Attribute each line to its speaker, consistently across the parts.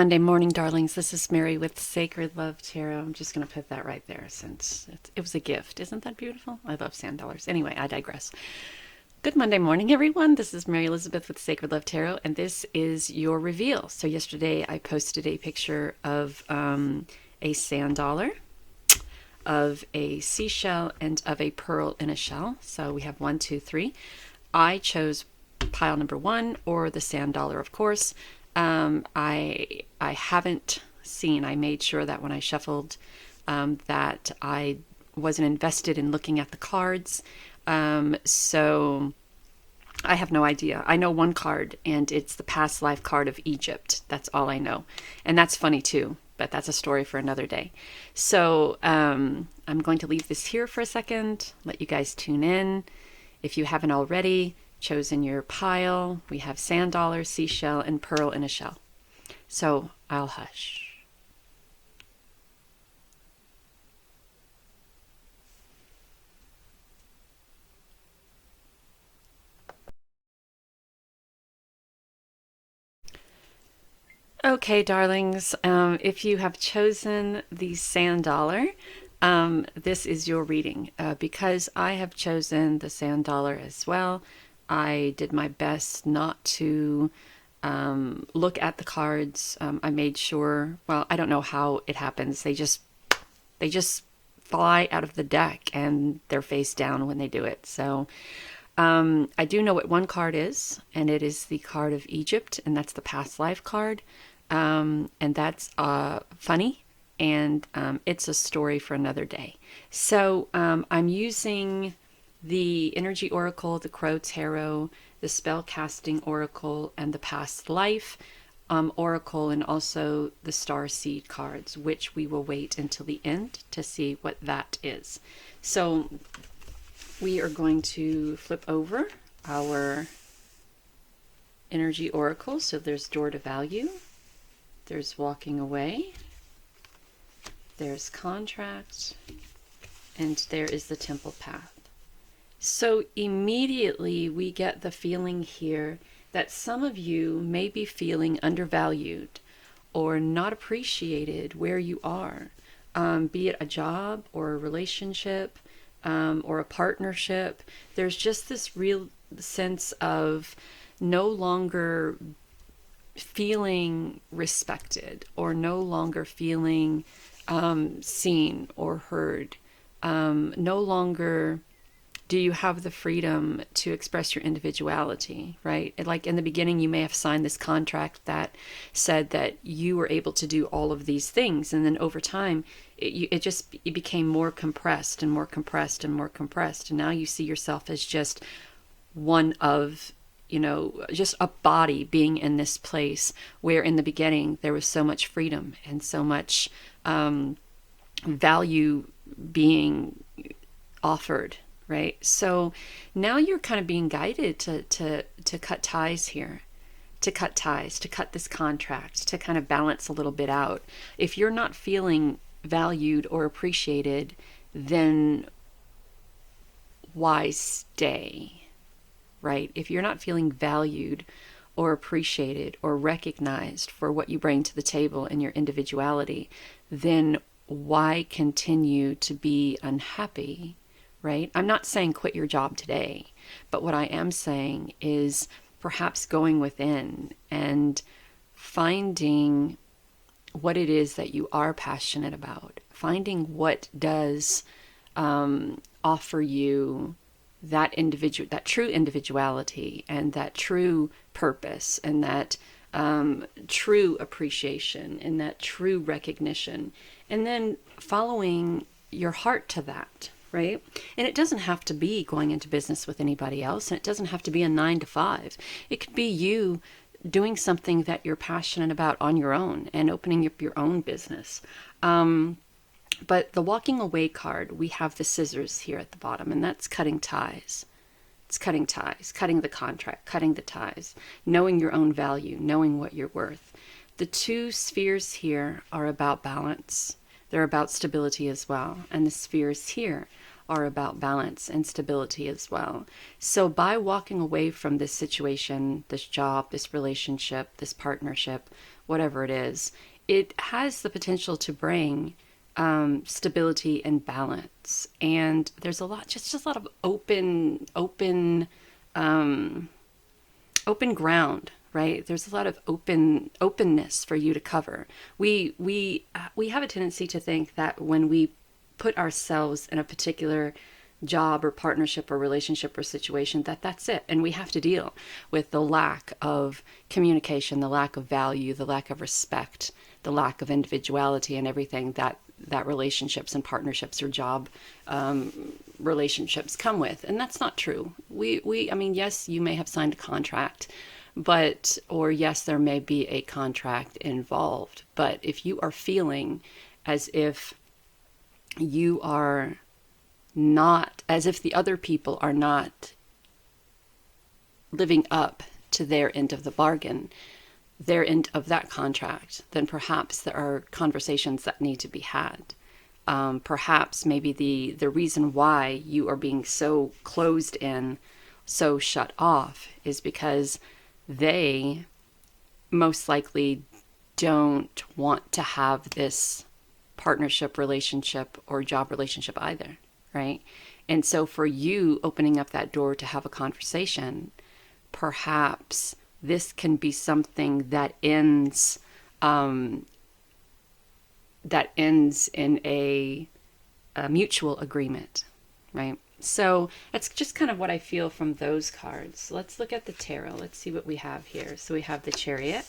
Speaker 1: Monday morning, darlings. This is Mary with Sacred Love Tarot. I'm just going to put that right there since it was a gift. Isn't that beautiful? I love sand dollars. Anyway, I digress. Good Monday morning, everyone. This is Mary Elizabeth with Sacred Love Tarot, and this is your reveal. So yesterday I posted a picture of a sand dollar, of a seashell, and of a pearl in a shell. So we have 1, 2, 3. I chose pile number 1, or the sand dollar, of course. I haven't seen. I made sure that when I shuffled, that I wasn't invested in looking at the cards. So I have no idea. I know one card, and it's the past life card of Egypt. That's all I know, and that's funny too. But that's a story for another day. So I'm going to leave this here for a second. Let you guys tune in. If you haven't already chosen your pile, we have sand dollar, seashell, and pearl in a shell. So I'll hush. Okay, darlings, if you have chosen the sand dollar, this is your reading. Because I have chosen the sand dollar as well, I did my best not to look at the cards. I made sure, well, I don't know how it happens. They just fly out of the deck and they're face down when they do it. So I do know what one card is, and it is the card of Egypt, and that's the past life card. And that's funny, and it's a story for another day. So I'm using the Energy Oracle, the Crow Tarot, the Spell Casting Oracle, and the Past Life Oracle, and also the Star Seed cards, which we will wait until the end to see what that is. So we are going to flip over our Energy Oracle. So there's Door to Value. There's Walking Away, there's Contract, and there is the Temple Path. So immediately we get the feeling here that some of you may be feeling undervalued or not appreciated where you are, be it a job or a relationship or a partnership. There's just this real sense of no longer feeling respected, or no longer feeling seen or heard. No longer do you have the freedom to express your individuality, right? Like in the beginning, you may have signed this contract that said that you were able to do all of these things. And then over time, it became more compressed and more compressed and more compressed. And now you see yourself as just one of, just a body being in this place where in the beginning there was so much freedom and so much value being offered, right? So now you're kind of being guided to cut ties here, to cut ties, to cut this contract, to kind of balance a little bit out. If you're not feeling valued or appreciated, then why stay? Right? If you're not feeling valued or appreciated or recognized for what you bring to the table and your individuality, then why continue to be unhappy, right? I'm not saying quit your job today, but what I am saying is perhaps going within and finding what it is that you are passionate about, finding what does offer you that true individuality, and that true purpose, and that true appreciation, and that true recognition, and then following your heart to that, right? And it doesn't have to be going into business with anybody else, and it doesn't have to be a 9 to 5. It could be you doing something that you're passionate about on your own and opening up your own business. But the Walking Away card, we have the scissors here at the bottom, and that's cutting ties. It's cutting ties, cutting the contract, cutting the ties, knowing your own value, knowing what you're worth. The 2 spheres here are about balance. They're about stability as well. And the spheres here are about balance and stability as well. So by walking away from this situation, this job, this relationship, this partnership, whatever it is, it has the potential to bring stability and balance. And there's a lot, just a lot of open ground, right? There's a lot of openness for you to cover. We have a tendency to think that when we put ourselves in a particular job or partnership or relationship or situation, that's it, and we have to deal with the lack of communication, the lack of value, the lack of respect, the lack of individuality, and everything that relationships and partnerships or job relationships come with. And that's not true. I mean, yes, you may have signed a contract, or yes, there may be a contract involved, but if you are feeling as if you are not, as if the other people are not living up to their end of the bargain, their end of that contract, then perhaps there are conversations that need to be had. Perhaps maybe the reason why you are being so closed in, so shut off, is because they most likely don't want to have this partnership, relationship, or job relationship either, right? And so for you opening up that door to have a conversation, perhaps this can be something that ends in a mutual agreement, right? So that's just kind of what I feel from those cards. Let's look at the tarot. Let's see what we have here. So we have the Chariot.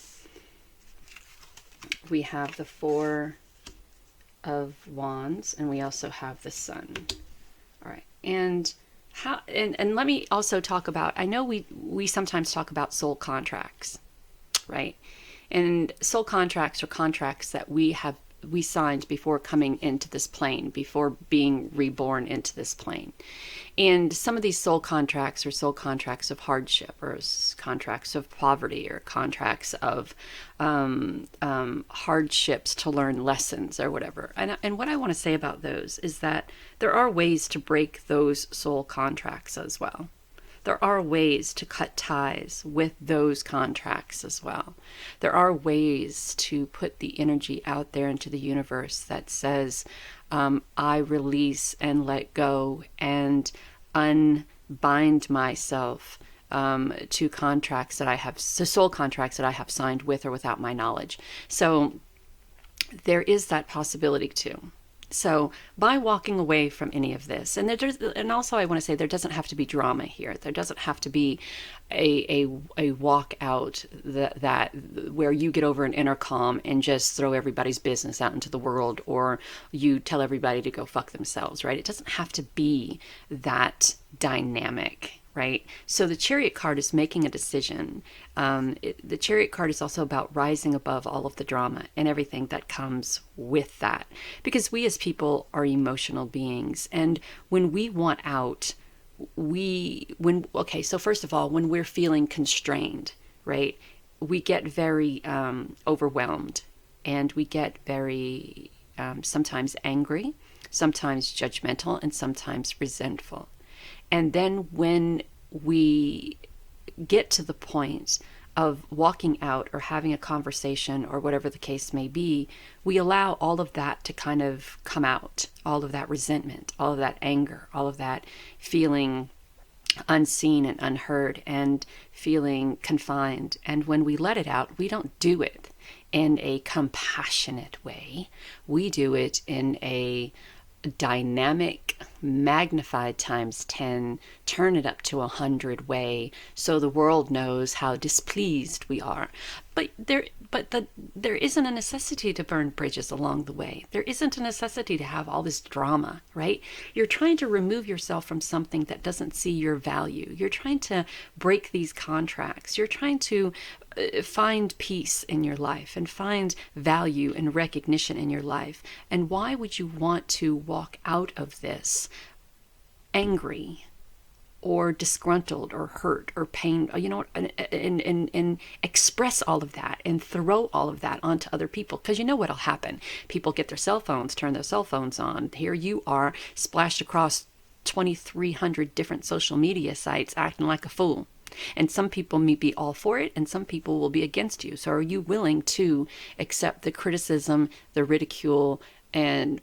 Speaker 1: We have the Four of Wands, and we also have the Sun. All right. And let me also talk about, I know we sometimes talk about soul contracts, right? And soul contracts are contracts that we signed before coming into this plane, before being reborn into this plane. And some of these soul contracts are soul contracts of hardship, or contracts of poverty, or contracts of hardships to learn lessons, or whatever. And what I want to say about those is that there are ways to break those soul contracts as well. There are ways to cut ties with those contracts as well. There are ways to put the energy out there into the universe that says, I release and let go and unbind myself to contracts that I have, so soul contracts that I have signed with or without my knowledge. So there is that possibility too. So by walking away from any of this, and also I want to say there doesn't have to be drama here. There doesn't have to be a walk out that where you get over an intercom and just throw everybody's business out into the world, or you tell everybody to go fuck themselves, right? It doesn't have to be that dynamic, right? So the Chariot card is making a decision. The Chariot card is also about rising above all of the drama and everything that comes with that. Because we as people are emotional beings. And when we want out, so first of all, when we're feeling constrained, right, we get very overwhelmed, and we get very sometimes angry, sometimes judgmental, and sometimes resentful. And then when we get to the point of walking out or having a conversation or whatever the case may be, we allow all of that to kind of come out, all of that resentment, all of that anger, all of that feeling unseen and unheard and feeling confined. And when we let it out, we don't do it in a compassionate way. We do it in a dynamic, magnified times 10, turn it up to 100 way, so the world knows how displeased we are. But there isn't a necessity to burn bridges along the way. There isn't a necessity to have all this drama, right? You're trying to remove yourself from something that doesn't see your value. You're trying to break these contracts. You're trying to find peace in your life and find value and recognition in your life. And why would you want to walk out of this angry or disgruntled or hurt or pain, and express all of that and throw all of that onto other people? Because you know what'll happen. People get their cell phones, turn their cell phones on. Here you are, splashed across 2,300 different social media sites, acting like a fool. And some people may be all for it, and some people will be against you. So are you willing to accept the criticism, the ridicule, and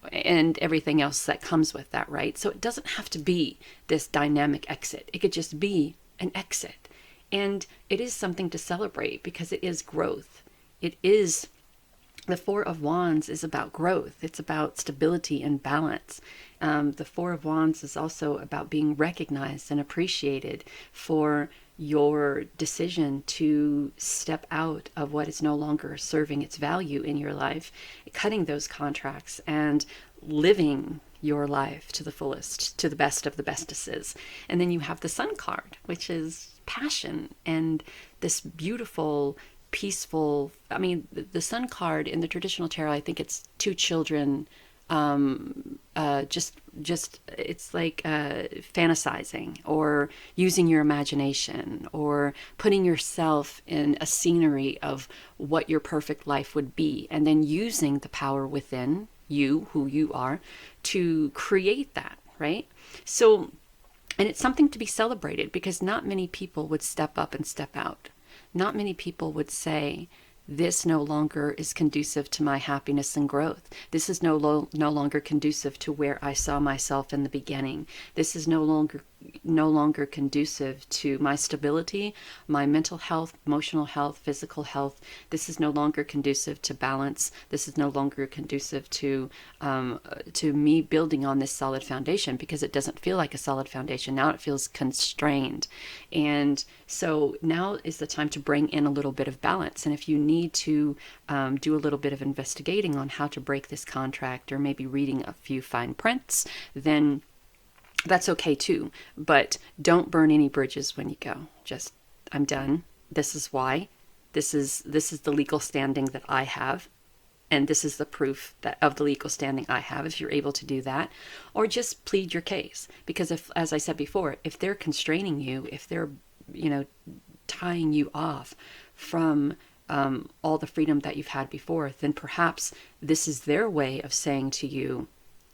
Speaker 1: everything else that comes with that, right? So it doesn't have to be this dynamic exit. It could just be an exit. And it is something to celebrate because it is growth. It is the Four of Wands is about growth. It's about stability and balance. The Four of Wands is also about being recognized and appreciated for your decision to step out of what is no longer serving its value in your life, cutting those contracts and living your life to the fullest, to the best of the bestesses. And then you have the Sun card, which is passion and this beautiful, peaceful. I mean, the Sun card in the traditional tarot, I think it's two children, just it's like fantasizing or using your imagination or putting yourself in a scenery of what your perfect life would be, and then using the power within you, who you are, to create that, right? So, and it's something to be celebrated because not many people would step up and step out. Not many people would say, this no longer is conducive to my happiness and growth. This is no longer conducive to where I saw myself in the beginning. This is no longer conducive to my stability, my mental health, emotional health, physical health. This is no longer conducive to balance. This is no longer conducive to me building on this solid foundation, because it doesn't feel like a solid foundation. Now it feels constrained. And so now is the time to bring in a little bit of balance. And if you need to do a little bit of investigating on how to break this contract, or maybe reading a few fine prints, then that's okay too. But don't burn any bridges when you go. Just, I'm done. This is why. This is the legal standing that I have. And this is the proof that of the legal standing I have, if you're able to do that. Or just plead your case. Because if, as I said before, if they're constraining you, if they're, tying you off from all the freedom that you've had before, then perhaps this is their way of saying to you,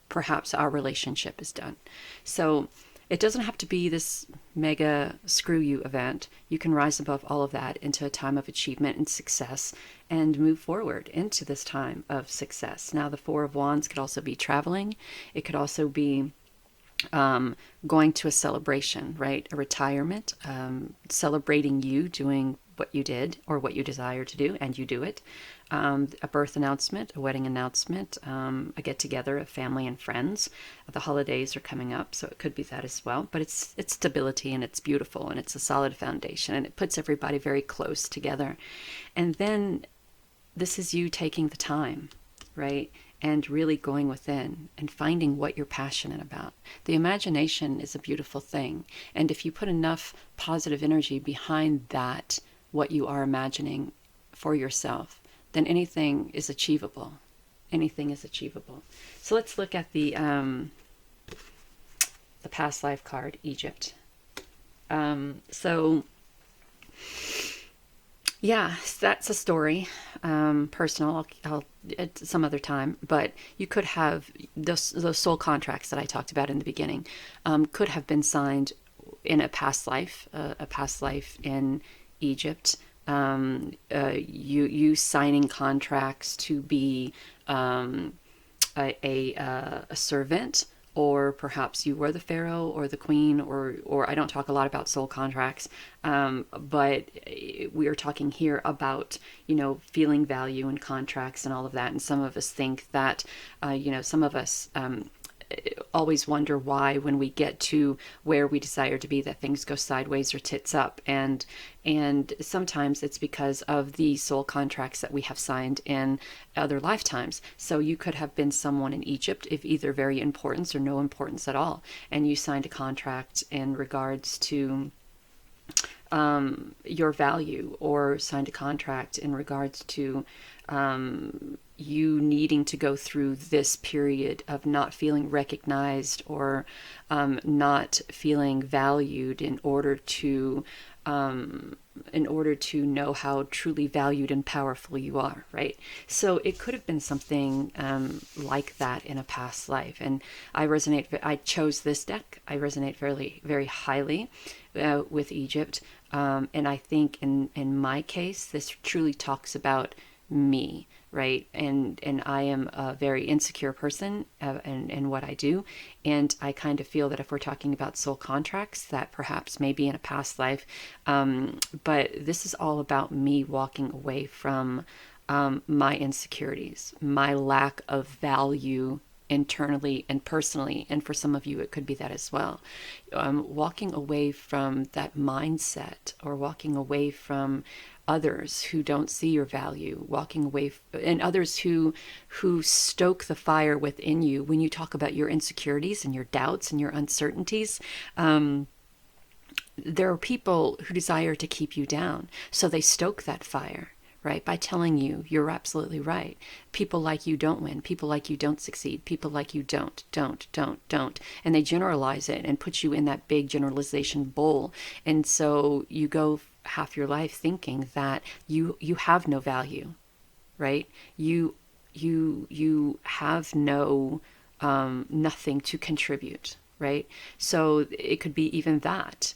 Speaker 1: perhaps our relationship is done. So it doesn't have to be this mega screw you event. You can rise above all of that into a time of achievement and success and move forward into this time of success. Now, the Four of Wands could also be traveling. It could also be going to a celebration, right? A retirement, celebrating you doing what you did or what you desire to do, and you do it. A birth announcement, a wedding announcement, a get-together of family and friends. The holidays are coming up, so it could be that as well. But it's stability, and it's beautiful, and it's a solid foundation, and it puts everybody very close together. And then this is you taking the time, right? And really going within and finding what you're passionate about. The imagination is a beautiful thing. And if you put enough positive energy behind that, what you are imagining for yourself, then anything is achievable. Anything is achievable. So let's look at the past life card, Egypt. Yeah, that's a story, personal. I'll at some other time, but you could have those soul contracts that I talked about in the beginning, could have been signed in a past life in Egypt. You signing contracts to be a servant. Or perhaps you were the pharaoh or the queen, or I don't talk a lot about soul contracts, but we are talking here about, feeling value in contracts and all of that. And some of us think that, some of us always wonder why, when we get to where we desire to be, that things go sideways or tits up, and sometimes it's because of the soul contracts that we have signed in other lifetimes. So you could have been someone in Egypt of either very importance or no importance at all, and you signed a contract in regards to your value, or signed a contract in regards to you needing to go through this period of not feeling recognized, or not feeling valued, in order to in order to know how truly valued and powerful you are, right? So it could have been something like that in a past life. And I chose this deck. I resonate very, very highly with Egypt. And I think in my case, this truly talks about me, right? And I am a very insecure person in what I do. And I kind of feel that if we're talking about soul contracts, that perhaps maybe in a past life. But this is all about me walking away from my insecurities, my lack of value internally and personally, and for some of you it could be that as well. Walking away from that mindset, or walking away from others who don't see your value, walking away and others who stoke the fire within you when you talk about your insecurities and your doubts and your uncertainties. There are people who desire to keep you down, so they stoke that fire, right? By telling you you're absolutely right. People like you don't win. People like you don't succeed. People like you don't. And they generalize it and put you in that big generalization bowl. And so you go half your life thinking that you have no value, right? You have no nothing to contribute, right? So it could be even that.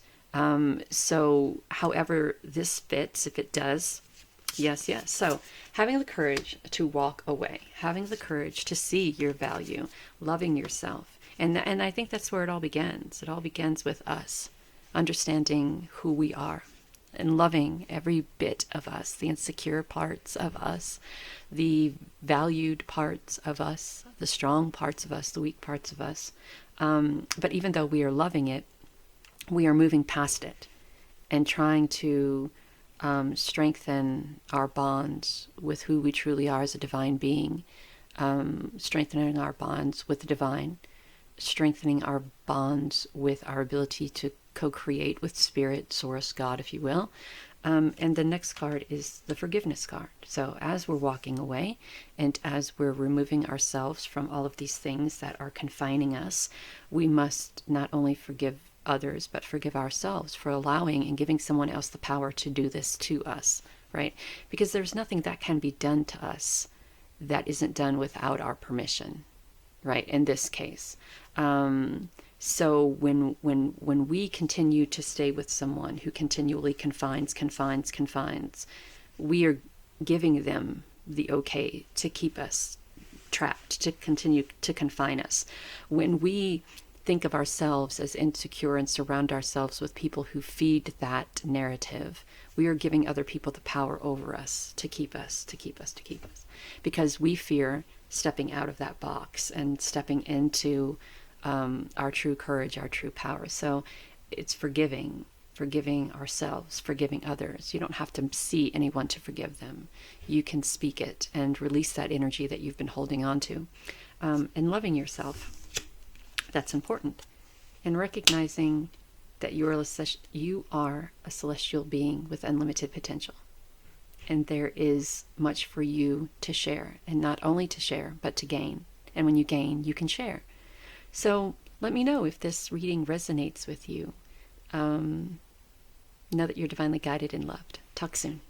Speaker 1: So however this fits, if it does, yes. So having the courage to walk away, having the courage to see your value, loving yourself. And I think that's where it all begins. It all begins with us understanding who we are and loving every bit of us, the insecure parts of us, the valued parts of us, the strong parts of us, the weak parts of us. But even though we are loving it, we are moving past it and trying to strengthen our bonds with who we truly are as a divine being, strengthening our bonds with the divine, strengthening our bonds with our ability to co-create with spirit, source, God, if you will. And the next card is the forgiveness card. So as we're walking away and as we're removing ourselves from all of these things that are confining us, we must not only forgive others, but forgive ourselves for allowing and giving someone else the power to do this to us, right? Because there's nothing that can be done to us that isn't done without our permission, right? In this case. So when we continue to stay with someone who continually confines, we are giving them the okay to keep us trapped, to continue to confine us. When we think of ourselves as insecure and surround ourselves with people who feed that narrative, we are giving other people the power over us to keep us, because we fear stepping out of that box and stepping into our true courage, our true power. So it's forgiving ourselves, forgiving others. You don't have to see anyone to forgive them. You can speak it and release that energy that you've been holding on to. And loving yourself, that's important. And recognizing that you are a celestial being with unlimited potential. And there is much for you to share, and not only to share, but to gain. And when you gain, you can share. So let me know if this reading resonates with you. Know that you're divinely guided and loved. Talk soon.